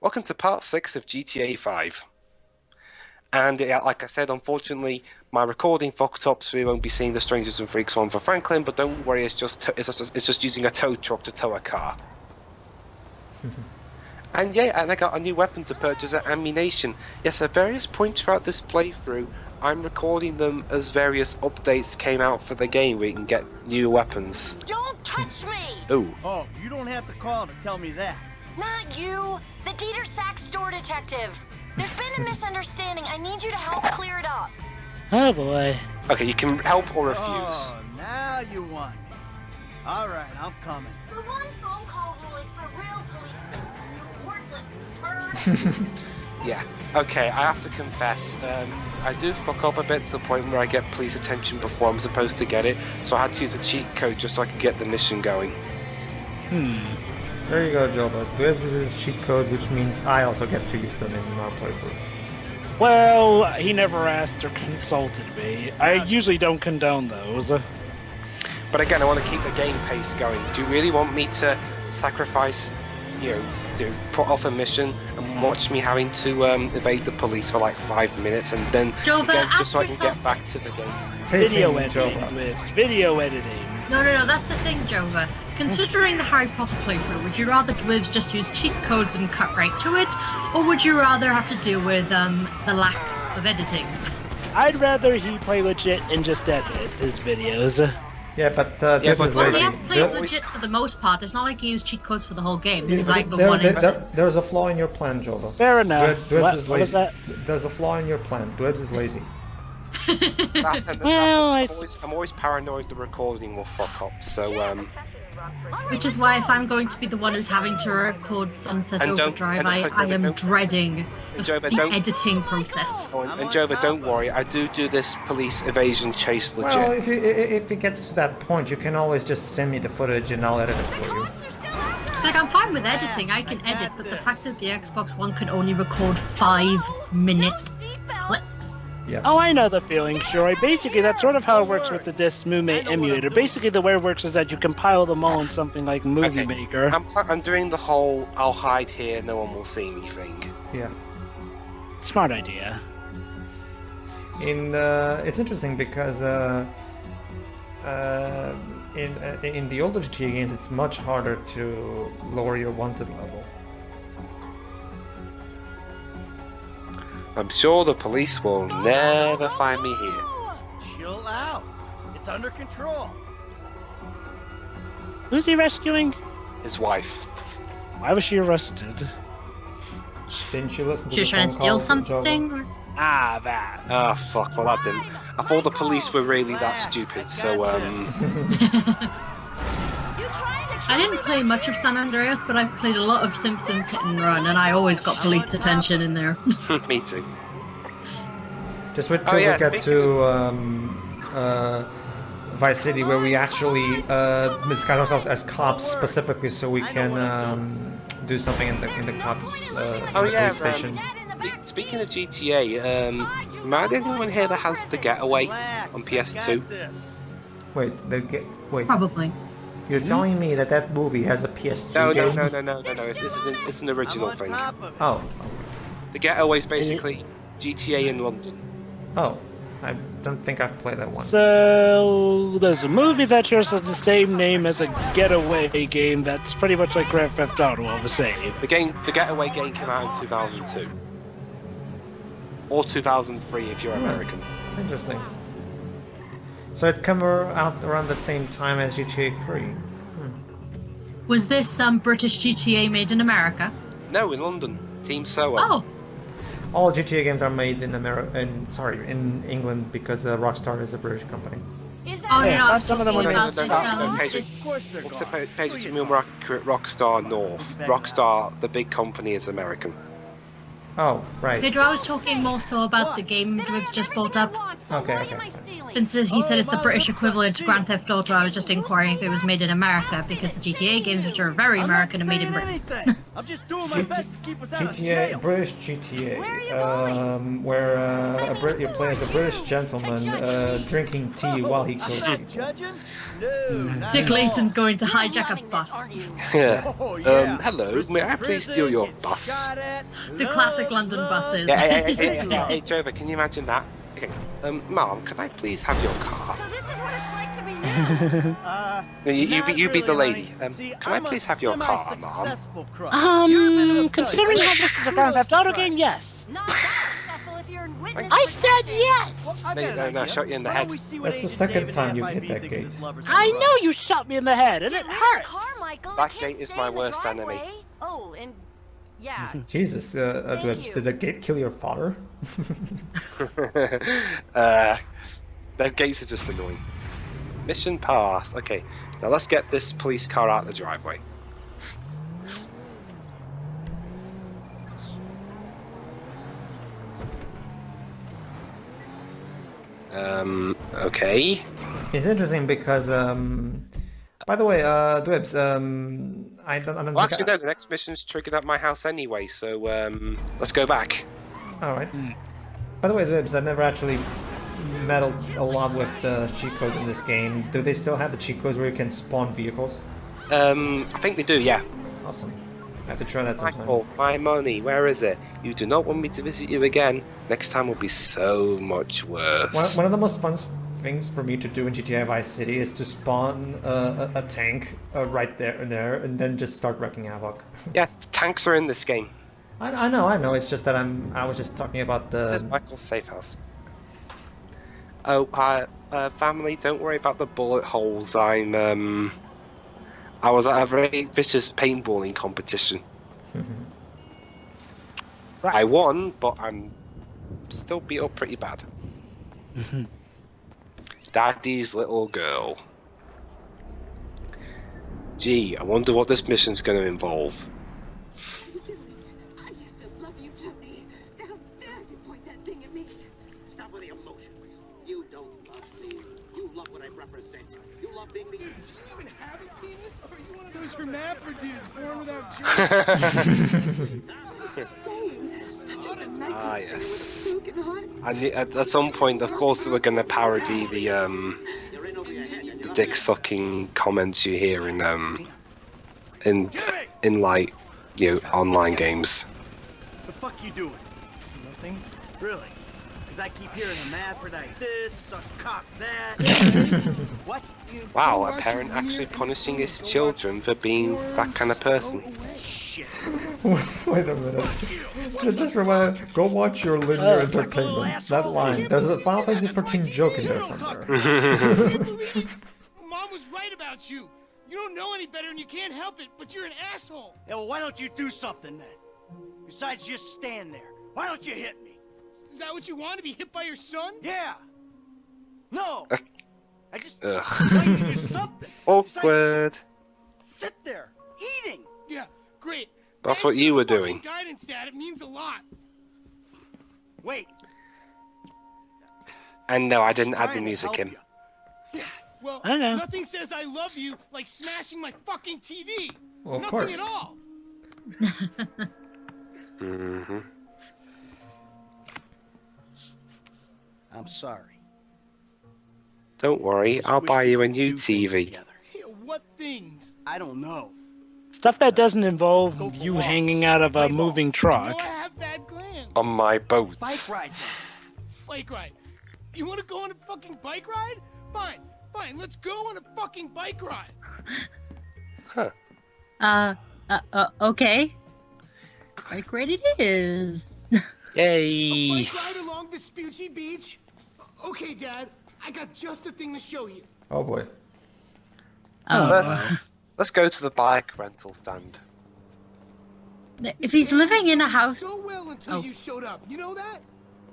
Welcome to part 6 of GTA 5. And like I said, unfortunately, my recording fucked up, so we won't be seeing the Strangers and Freaks one for Franklin. But don't worry, it's just using a tow truck to tow a car. And yeah, and I got a new weapon to purchase at ammunition. Yes, at various points throughout this playthrough, I'm recording them as various updates came out for the game where you can get new weapons. Don't touch me! Ooh. Oh, you don't have to call to tell me that. Not you! The Dieter Sack store detective! There's been a misunderstanding. I need you to help clear it up. Oh boy. Okay, you can help or refuse. Oh, now you want me. Alright, I'm coming. The one phone call rule is for real policemen. You worthless turd. Yeah. Okay, I have to confess, I do fuck up a bit to the point where I get police attention before I'm supposed to get it, so I had to use a cheat code just so I could get the mission going. There you go, Joba. Dwibs is his cheat code, which means I also get to use them in our playthrough. Well, he never asked or consulted me. I usually don't condone those. But again, I want to keep the game pace going. Do you really want me to sacrifice, to put off a mission and watch me having to evade the police for like 5 minutes and then Jova, again, just so I can yourself... get back to the game? Video editing, Dwibs. Video editing. No, that's the thing, Jova. Considering the Harry Potter playthrough, would you rather Dwibs just use cheat codes and cut right to it, or would you rather have to deal with the lack of editing? I'd rather he play legit and just edit his videos. Yeah, but but Well, he has played legit for the most part. It's not like he used cheat codes for the whole game. This is like the one instance. There's a flaw in your plan, Jova. Fair enough. Dwibs is What was lazy. that? There's a flaw in your plan. Dwibs is lazy. I'm always paranoid the recording will fuck up, so Which is why if I'm going to be the one who's having to record Sunset Overdrive, I am dreading the editing process. And Jova, don't worry, I do this police evasion chase legit. Well, if it gets to that point, you can always just send me the footage and I'll edit it for you. It's like, I'm fine with editing, I can edit, but the fact that the Xbox One can only record 5-minute clips. Yeah. Oh, I know the feeling, Shory. Basically, that's sort of how it works with the Disc Movement emulator. Basically, the way it works is that you compile them all in something like Movie Maker. I'm doing the whole I'll hide here, no one will see me thing. Yeah. Smart idea. It's interesting because in the older GTA games, it's much harder to lower your wanted level. I'm sure the police will never find me here. Chill out. It's under control. Who's he rescuing? His wife. Why was she arrested? Didn't you listen to She was trying to steal something? Or... Ah, that. Ah, fuck, well that didn't. I thought the police were really that stupid, so I didn't play much of San Andreas, but I've played a lot of Simpsons Hit and Run, and I always got police attention in there. Me too. Just wait till we get to Vice City, where we actually disguise ourselves as cops specifically, so we can do something in the cops police station. Speaking of GTA, am I the only one here that has the Getaway on PS2? Wait. Probably. You're telling me that movie has a PS2 game? No. It's an original thing. Oh. The Getaway is basically GTA in London. Oh. I don't think I've played that one. So there's a movie that shares the same name as a Getaway game that's pretty much like Grand Theft Auto all the same. The Getaway game came out in 2002. Or 2003 if you're American. It's interesting. So it came out around the same time as GTA 3. Was this British GTA made in America? No, in London. Team Soho. Oh. All GTA games are made in England because Rockstar is a British company. Oh no, some of them Page to be more accurate, Rockstar North. Rockstar, the big company, is American. Oh, right. Pedro, I was talking more so about the game Dwibs just brought up. Okay. Since he said it's the British equivalent to Grand Theft Auto, I was just inquiring if it was made in America, because the GTA games, which are very American, are made in Britain. I'm just doing my best to keep us out of jail. GTA, British GTA, Where are you going? where you play as a British gentleman drinking tea while he kills Not people. judging? No, not Dick at all. Layton's going to You're hijack a loving bus. this, aren't you? Yeah. Oh, yeah. Hello, may I please Prison, steal your get bus? shot at, The classic love, London love. buses. Yeah, hey, Trevor, can you imagine that? Okay, Mom, can I please have your car? So this is what it's like to be you. No, you be the really, lady. honey. See, Can I I'm a please have your car, Mom? semi-successful crook. You're a bit of a Considering failure. how this is a Grand Theft Auto game, yes. Not that successful if you're in witness I said protection. yes! Well, I've got an No, idea. shot you in the Why don't head. we see what That's the Agent second David time and you've FIB hit that think of gate. this lover's I run. know you shot me in the head, and Get it rid of the hurts. car, Michael. That It can't gate is stay my in the worst enemy. driveway. Oh, and yeah. Jesus, Dwibs, you. did the gate kill your father? The gates are just annoying. Mission passed. Okay, now let's get this police car out of the driveway. Okay. It's interesting because, by the way, Dwibs, I don't Well, think actually, no, the next mission's triggered at my house anyway, so let's go back. Alright. By the way, Dwibs, I never actually meddled a lot with the cheat codes in this game. Do they still have the cheat codes where you can spawn vehicles? I think they do, yeah. Awesome. I have to try that sometime. Michael, my money, where is it? You do not want me to visit you again. Next time will be so much worse. One of the most fun things for me to do in GTA Vice City is to spawn a tank right there and then just start wrecking havoc. Yeah, tanks are in this game. I know. It's just that I was just talking about This is the. Michael's safe house. Oh, family, don't worry about the bullet holes. I was at a very vicious paintballing competition. I won, but I'm still beat up pretty bad. Daddy's little girl. Gee, I wonder what this mission's going to involve. I used to love you, Tony. How dare you point that thing at me? Stop with the emotions. You don't love me. You love what I represent. You love being the... Do you even have a penis? Or are you one of those hermaphrodites born without germs? Ah, yes. And at some point, of course, we're going to parody the dick-sucking comments you hear in like, you know, online games. The fuck you doing? Nothing? Really? Because I keep hearing hermaphrodite this, suck cock that. What? Wow, a parent actually punishing his children for being that kind of person. Shit. Wait a minute. Just remind. Go watch your linear entertainment. That line. There's a Final Fantasy 14 joke in there somewhere. I can't believe it. Mom was right about you. You don't know any better and you can't help it, but you're an asshole. Yeah, well, why don't you do something then? Besides just stand there. Why don't you hit me? Is that what you want, to be hit by your son? Yeah. No. I just Ugh. like to do something. Awkward. Sit there, eating. Yeah, great. That's Thanks what for you the were fucking doing. Guidance, Dad. It means a lot. Wait. And no, I didn't add the Trying to music help in. ya. Well, I know. nothing says I love you like smashing my fucking TV. Well, of Nothing course. at all. Mm-hmm. I'm sorry. Don't worry, Just I'll wish buy we you a could new do things TV. together. Hey, what things? I don't know. Stuff that doesn't involve Go for you walks, hanging out of a play ball. moving No, truck. I have bad glands. On my boat. Bike ride then. Bike ride. You want to go on a fucking bike ride? Fine, fine. Let's go on a fucking bike ride. Okay. Bike ride it is. Yay! Bike ride along Vespucci Beach? Okay, Dad. I got just the thing to show you. Oh boy. Let's go to the bike rental stand. If he's living in a It was going house, so well until Oh. you showed up. You know that?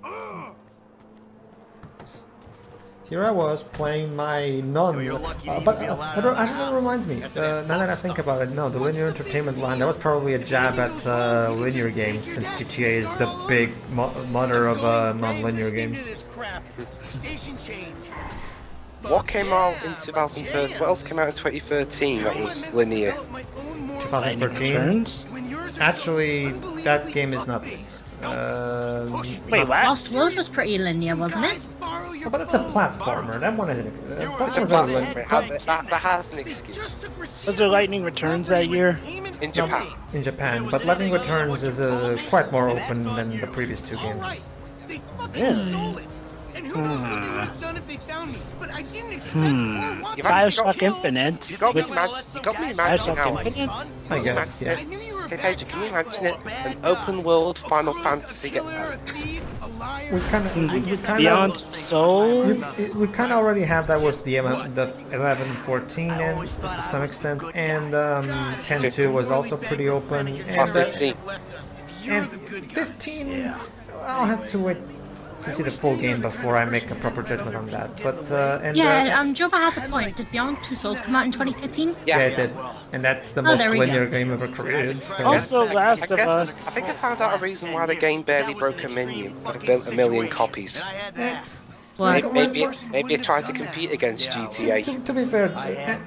Ugh. Here I was playing my non. You're lucky to But be allowed that out of the actually house. reminds me. Now that I think about it, no, the linear entertainment line, that was probably a jab at linear games, since GTA is the big mother of non-linear Into games. this crap. Station change. What came out in 2013? What else came out in 2013 that was linear? 2013. Turns? When you're Actually, that game is not. Wait, what? Lost World was pretty linear, wasn't it? Oh, but that's a platformer. That one isn't. It's a platform. That has an excuse. Was there Lightning Returns that year? In Japan. In Japan, but Lightning Returns is quite more open than the previous two games. They fucking stole it. And who knows what they would have done if they found me? But I didn't expect or want You've actually Bioshock got- Infinite. You got me, Which, you got me imagining Bioshock now. Infinite? I guess, yeah. I knew you were Hey, bad. Pedro, can you imagine it? An open world Final Fantasy A killer, a game. thief, a liar. We kind of, Beyond Souls? we kind of already have that with the 11-14 and to some extent, and 10-2 was also pretty open, and 15. and 15. I'll have to wait to see the full game before I make a proper judgment on that. But and Yeah, Jova has a point. Did Beyond Two Souls come out in 2015? yeah, it did, and that's the Oh, most there we go. linear game ever created. So. Also, Last I of guess, Us. I think I found out a reason why the game barely broke a million copies. What? Maybe it tried to compete against GTA. To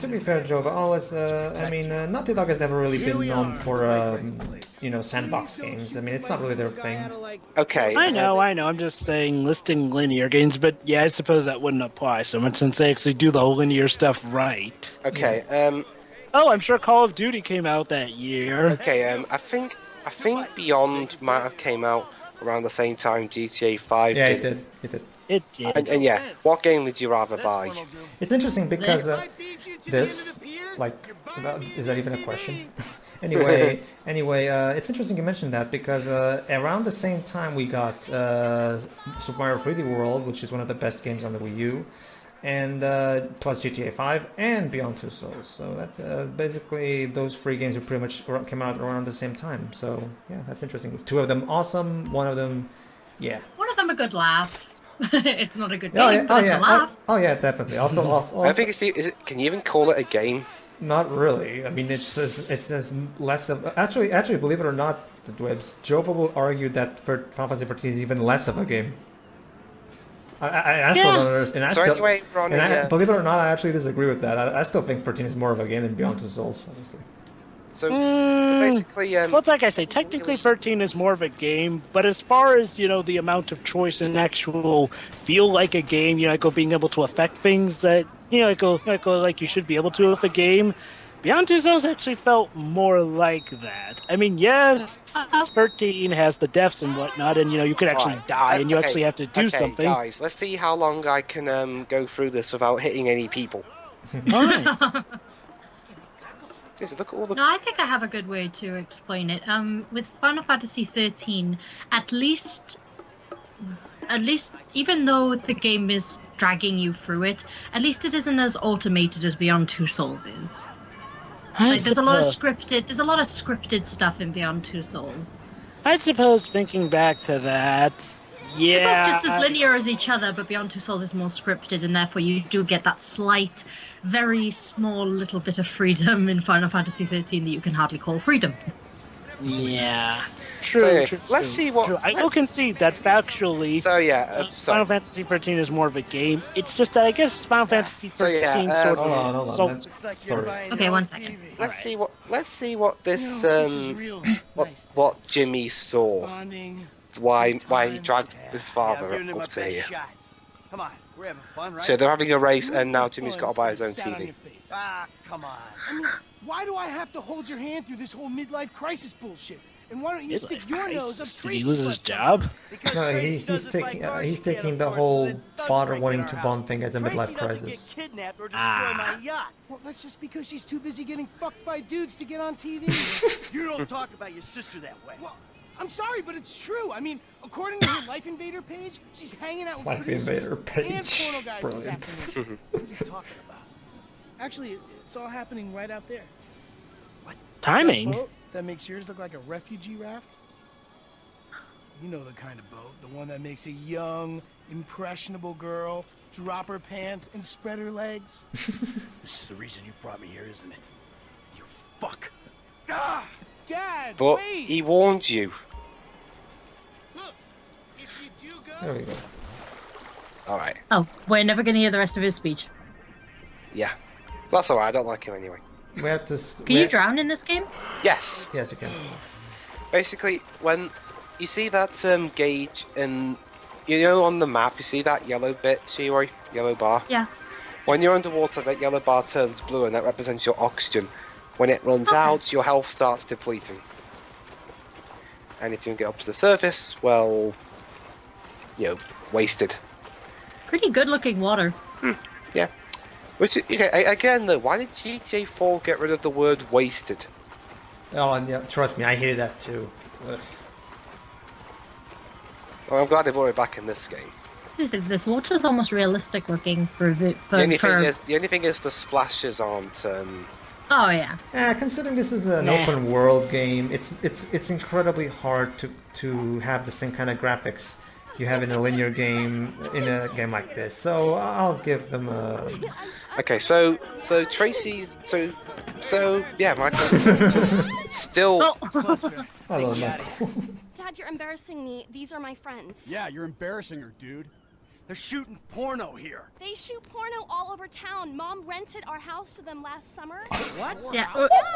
be fair, Jova, always, I mean, Naughty Dog has never really been known for, sandbox games. I mean, it's not really their thing. Okay. I know. I'm just saying listing linear games, but yeah, I suppose that wouldn't apply so much since they actually do the whole linear stuff right. Okay. Oh, I'm sure Call of Duty came out that year. Okay. I think Beyond might have came out around the same time GTA 5 Yeah, did. it did. It did. And yeah, what game would you rather buy? It's interesting because This. is that even a question? anyway, it's interesting you mentioned that because around the same time we got Super Mario 3D World, which is one of the best games on the Wii U, and plus GTA 5 and Beyond Two Souls. So that's basically those three games who pretty much came out around the same time. So yeah, that's interesting. Two of them awesome, one of them, yeah. One of them a good laugh. It's not a good game, but it's a laugh. Oh yeah, definitely. Also, I think can you even call it a game? not really. I mean, it's less of actually, believe it or not, the Dwibs, Jova will argue that Final Fantasy 14 is even less of a game. I still don't understand. Believe it or not, I actually disagree with that. I still think 14 is more of a game than Beyond Two Souls, honestly. So basically, well, it's like I say, technically 13 is more of a game, but as far as, the amount of choice and actual feel like a game, like being able to affect things that, like you should be able to with a game, Beyond Two Souls actually felt more like that. I mean, yes, 13 has the deaths and whatnot, and, you could actually die, and you actually have to do something. Guys, let's see how long I can go through this without hitting any people. Alright. Look at all the... No, I think I have a good way to explain it. With Final Fantasy 13, at least, even though the game is dragging you through it, at least it isn't as automated as Beyond Two Souls is. Like, there's a lot of scripted stuff in Beyond Two Souls. I suppose thinking back to that, yeah. They're both just as linear as each other, but Beyond Two Souls is more scripted, and therefore you do get that slight, very small little bit of freedom in Final Fantasy 13 that you can hardly call freedom. Yeah. True, So, yeah, true. let's see what- True. I will concede that factually, So yeah, Final Fantasy 13 is more of a game. It's just that I guess Final Fantasy 13 sort of... Hold on. So, Sorry. Okay, 1 second. let's see what this This is real. Nice. what Jimmy saw. Bonding. Why he dragged his father I'm giving it my up to best here. shot. Come on, we're having fun, right? So they're having a race, and now Jimmy's got to buy his own Sat on TV. your face. Ah, come on. I mean, why do I have to hold your hand through this whole midlife crisis bullshit? And why don't you stick your nose up Did he Tracy's lose his butt job? Because No, Tracy he's doesn't fight taking cars, he's she can't taking the afford, whole so then thugs father break in wanting our to house. bond thing as a Tracy midlife doesn't crisis. get kidnapped or destroy my yacht. Well, that's just because she's too busy getting fucked by dudes to get on TV. You don't talk about your sister that way. Well, I'm sorry, but it's true. I mean, according to her Life Invader page, she's hanging out with Life producers Invader and page. porno guys Brilliant. this afternoon. What are you talking about? Actually, it's all happening right out there. That Timing? boat that makes yours look like a refugee raft? You know the kind of boat, the one that makes a young, impressionable girl drop her pants and spread her legs. This is the reason you brought me here, isn't it? You fuck. Ah, Dad, But wait! he warned you. Look, if you do There go, we go. All right. Oh, we're never going to hear the rest of his speech. Yeah. That's all right. I don't like him anyway. We have to. Can you drown in this game? Yes. Yes, you can. Basically, when you see that gauge in, on the map, you see that yellow bit, Shiroi? Yellow bar? Yeah. When you're underwater, that yellow bar turns blue, and that represents your oxygen. When it runs out, your health starts depleting. And if you can get up to the surface, well, wasted. Pretty good looking water. Yeah. Which, again, though, why did GTA 4 get rid of the word wasted? Oh, and yeah, trust me, I hated that too. Ugh. Well, I'm glad they brought it back in this game. This water is almost realistic looking for The only thing is the splashes aren't. Oh yeah. Yeah, considering this is an open world game, it's incredibly hard to have the same kind of graphics you have in a linear game in a game like this. So I'll give them a. Okay, so Tracy's yeah, Michael's still. Hello, Michael. Dad, you're embarrassing me. These are my friends. Yeah, you're embarrassing her, dude. They're shooting porno here. They shoot porno all over town. Mom rented our house to them last summer. What? Yeah,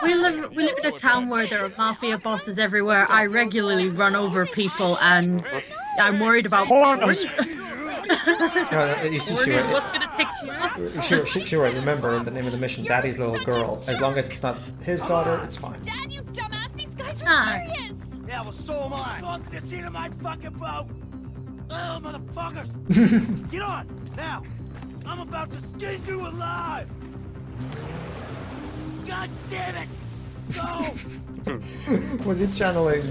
we live in a town where there are mafia bosses everywhere. I regularly run over people, and I'm worried about pornos. What's gonna take you? Sure, remember the name of the mission, Daddy's little girl. As long as it's not his daughter, it's fine. Dad, you dumbass. These guys are serious. Yeah, well, so am I. Go to the scene of my fucking boat. Oh, motherfuckers! Get on now. I'm about to skin you alive. God damn it! Go. Was he channeling?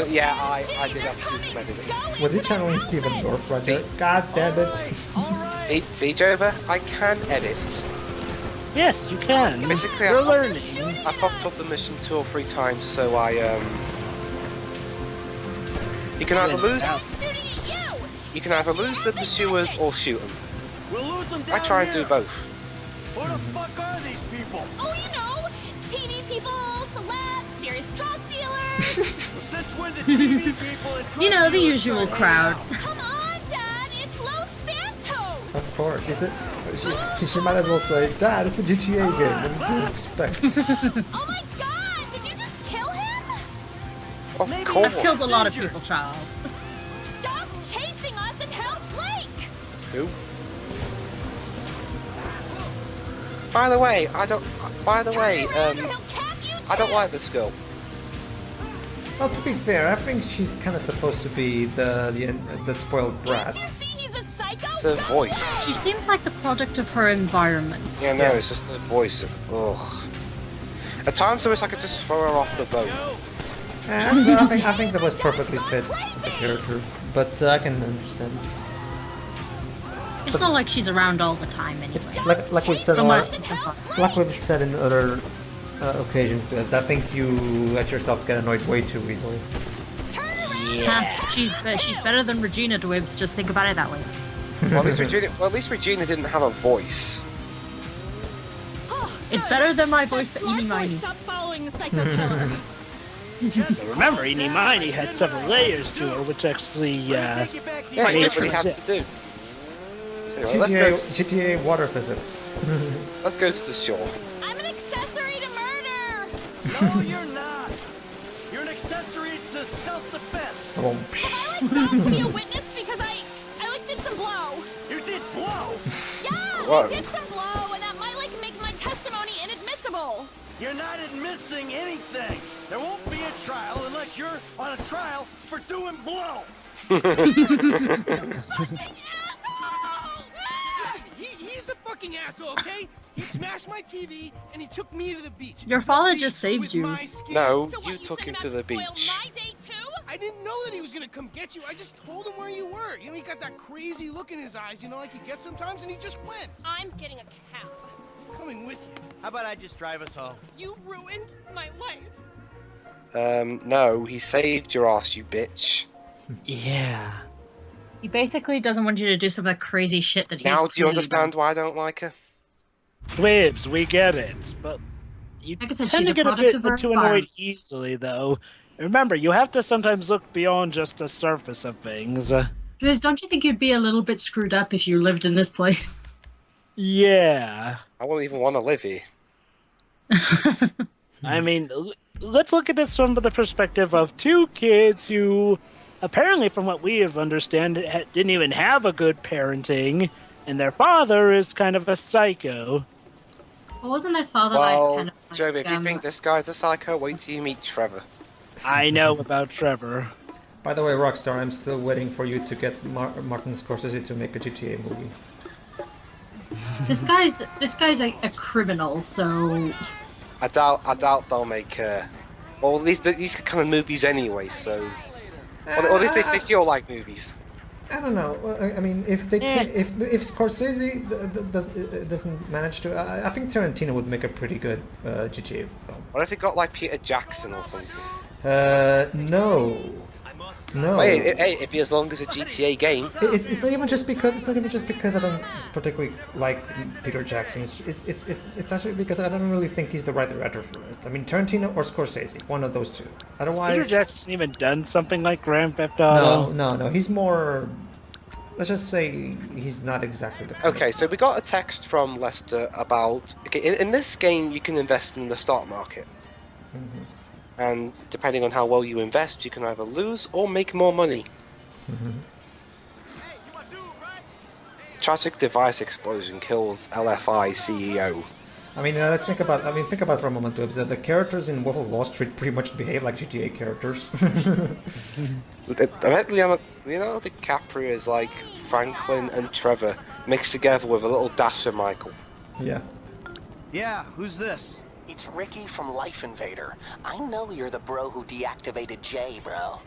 Yeah, I did have to do some editing. Was he channeling Steven Dorff right there? God damn it! See, Jova, I can edit. Yes, you can. Basically, you're learning. I fucked up the mission 2 or 3 times, so you can either lose. You can either lose the pursuers or shoot them. We'll lose them down I try and do both. Who the fuck are these people? Oh, TV people, celebs, serious drug dealers. Since when did TV people and drug The dealers usual start crowd. hanging out? Come on, Dad, it's Los Santos. Of course, she might as well say, Dad, it's a GTA game. What do you expect? Oh my God, did you just kill him? Of course. I've killed a lot of people, child. Stop chasing us and help Blake. Who? By the way, I don't like this girl. Well, to be fair, I think she's kind of supposed to be the spoiled brat. Can't you see he's a psycho? It's her voice. She seems like the product of her environment. Yeah, no, it's just her voice. Ugh. At times, I wish I could just throw her off the boat. I think that was perfectly fit the character, but I can understand. It's not like she's around all the time anyway. Like we've said, like we've said in other occasions, Dwibs, I think you let yourself get annoyed way too easily. Yeah, she's better than Regina Dwibs. Just think about it that way. Well, at least Regina didn't have a voice. It's better than my voice for Eeny Miny. Stop following the psycho killer. Remember, Eeny Miny had several layers to her, which actually, Yeah, everybody has to do. So, GTA water physics. Let's go to the shore. I'm an accessory to murder. No, you're not. You're an accessory to self-defense. Come on. I not to be a witness because I did some blow. You did blow. Yeah, Whoa. I did some blow, and that might make my testimony inadmissible. You're not admitting anything. There won't be a trial unless you're on a trial for doing blow. He's the fucking asshole, okay? He smashed my TV and he took me to the beach. Your father just saved you. No, So you what, took said him about to the spoil beach. My day too? I didn't know that he was gonna come get you. I just told him where you were. He got that crazy look in his eyes, like he gets sometimes, and he just went. I'm getting a cab. Coming with you. How about I just drive us home? You ruined my life. No, he saved your ass, you bitch. yeah. He basically doesn't want you to do some of that crazy shit that he's Now do you clearly understand done. why I don't like her? Dwibs, we get it, but you Like I said, tend she's to a get a product bit of her too annoyed environment. easily, though. Remember, you have to sometimes look beyond just the surface of things. Dwibs, don't you think you'd be a little bit screwed up if you lived in this place? Yeah. I wouldn't even want to live here. I mean, let's look at this from the perspective of two kids who, apparently, from what we have understand, didn't even have a good parenting, and their father is kind of a psycho. Well, wasn't their father Well, kind of Job, if you think this guy's a psycho, wait till you meet Trevor. I know about Trevor. By the way, Rockstar, I'm still waiting for you to get Martin Scorsese to make a GTA movie. This guy's a criminal, so I doubt they'll make. Well, these kind of movies anyway. So, or at least they feel like movies. I don't know. I mean, if Scorsese doesn't manage to, I think Tarantino would make a pretty good GTA film. What if they got like Peter Jackson or something? No. Hey, if as long as a GTA game. It's not even just because I don't particularly like Peter Jackson. It's actually because I don't really think he's the right director for it. I mean, Tarantino or Scorsese, one of those two. Otherwise, Peter Jackson even done something like Grand Theft Auto? No. He's more. Let's just say he's not exactly the. Okay, so we got a text from Lester about. Okay, in this game, you can invest in the stock market. Mm-hmm. And depending on how well you invest, you can either lose or make more money. Mm-hmm. Tragic device explosion kills LFI CEO. I mean, let's think about. Think about it for a moment, Dwibs. The characters in Wolf of Wall Street pretty much behave like GTA characters. Leonardo DiCaprio is like Franklin and Trevor mixed together with a little dash of Michael. Yeah. Yeah, who's this? It's Ricky from Life Invader. I know you're the bro who deactivated Jay, bro.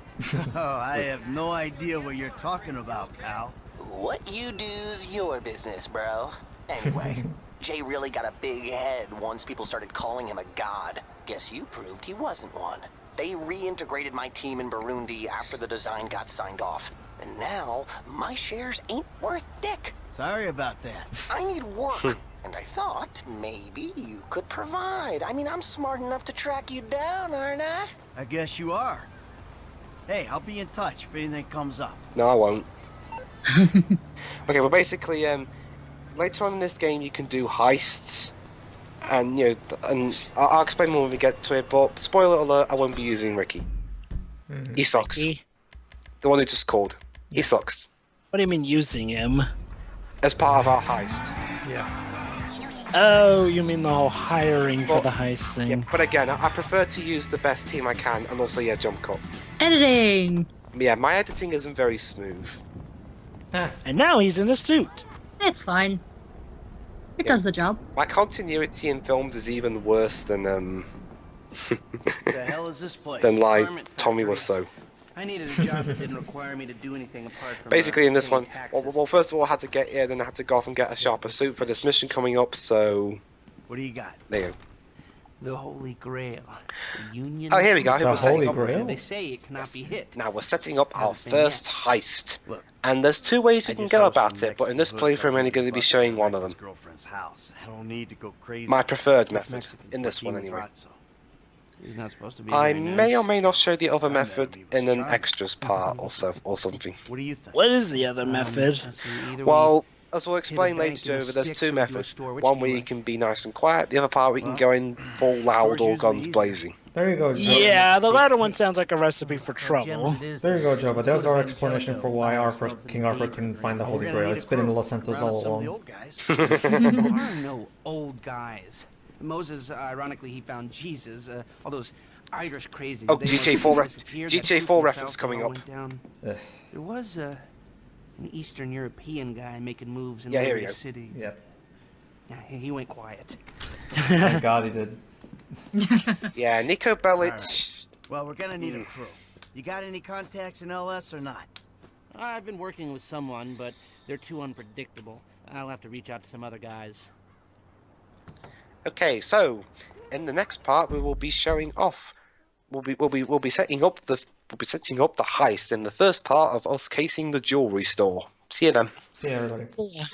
Oh, I have no idea what you're talking about, pal. What you do's your business, bro. Anyway, Jay really got a big head once people started calling him a god. Guess you proved he wasn't one. They reintegrated my team in Burundi after the design got signed off. And now, my shares ain't worth dick. Sorry about that. I need work. And I thought maybe you could provide. I mean, I'm smart enough to track you down, aren't I? I guess you are. Hey, I'll be in touch if anything comes up. No, I won't. Okay, well, basically, later on in this game, you can do heists, and and I'll explain more when we get to it. But spoiler alert: I won't be using Ricky. Mm-hmm. He sucks. Ricky? The one who just called. He sucks. What do you mean using him? As part of our heist. Yeah. Oh, you mean the whole hiring for the heist thing? Yeah, but again, I prefer to use the best team I can, and also jump cut. editing. Yeah, my editing isn't very smooth. And now he's in a suit. It's fine. It does the job. My continuity in films is even worse than The hell is this place? than like Garment Tommy factory. Wiseau. I needed a job that didn't require me to do anything apart from Basically, in this paying one, taxes. well, first of all, I had to get here, then I had to go off and get a sharper suit for this mission coming up. So What do you got? there you go. The Holy Grail. The Union. Oh, here we go. The We're setting Holy up- Grail? They say it cannot be hit. Now we're setting up our Hasn't been first yet. heist, Look, and there's two ways I you can just go saw about some it. But in this Mexican playthrough, I'm only going to be buses showing at one of his them. girlfriend's house. I don't need to go crazy. My preferred Which method Mexican? in this one, Team anyway. thought so. He's not supposed to be. I very may nice. or may not show the other I know, method he was in an trying. extras part, or something. What do you think? What is the other method? let's see, either Well, as we'll hit a explain bank later, and a Jover, there's stick two through to a methods. store. Which One do where you you like? can be nice and quiet. The other part we can Well, go in full loud, store's all usually guns easier. blazing. There you go, Joe. Yeah, the latter one sounds like a recipe for Gems trouble. it is, There you go, Joe. But there's our explanation Angelico for why found Arthur, themselves in King the Arthur cave. couldn't find the We're Holy gonna Grail. need It's a been in crew. Los Santos Round all up some of the along. old guys. There are no old guys. Moses, ironically, he found Jesus. All those Irish crazies. Oh, they GTA must 4 have ref- disappeared. GTA That 4 proof reference itself coming all up. went down. Ugh. There was an Eastern European guy making moves in Yeah, here we Liberty go. City. Yep. Yeah, he went quiet. Thank God he did. Yeah, Nico Bellic. Well, we're gonna need a crew. You got any contacts in LS or not? I've been working with someone, but they're too unpredictable. I'll have to reach out to some other guys. Okay, so in the next part we will be showing off. We'll be setting up the heist in the first part of us casing the jewelry store. See you then. See you, everybody. Yeah.